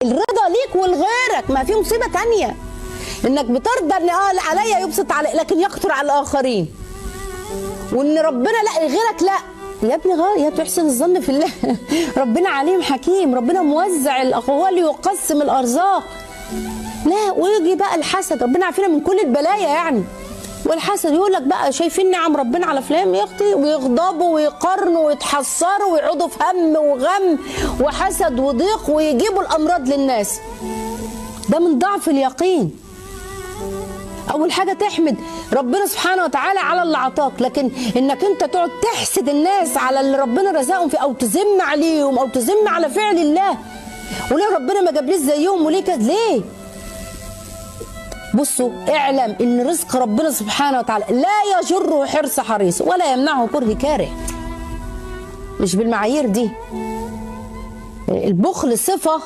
الرضا ليك ولغيرك. ما في مصيبه تانية انك بترضى ان عليا يبسط عليك لكن يقتر على الاخرين، وان ربنا لا غيرك لا. يا ابني غير، يا تحسن الظن في الله. ربنا عليم حكيم، ربنا موزع الاقوال يقسم الارزاق. لا، ويجي بقى الحسد، ربنا عافينا من كل البلايا يعني. والحسد يقول لك بقى شايفين نعم ربنا على فلان، يخطي ويغضبوا ويقارنوا ويتحسروا ويقعدوا في هم وغم وحسد وضيق ويجيبوا الامراض للناس. ده من ضعف اليقين. اول حاجه تحمد ربنا سبحانه وتعالى على اللي عطاك، لكن انك انت تقعد تحسد الناس على اللي ربنا رزقهم فيه، او تذم عليهم او تذم على فعل الله، وليه ربنا ما جابليش زيهم وليه كده ليه؟ بصوا، اعلم ان رزق ربنا سبحانه وتعالى لا يجره حرص حريص ولا يمنعه كره كاره. مش بالمعايير دي. البخل صفه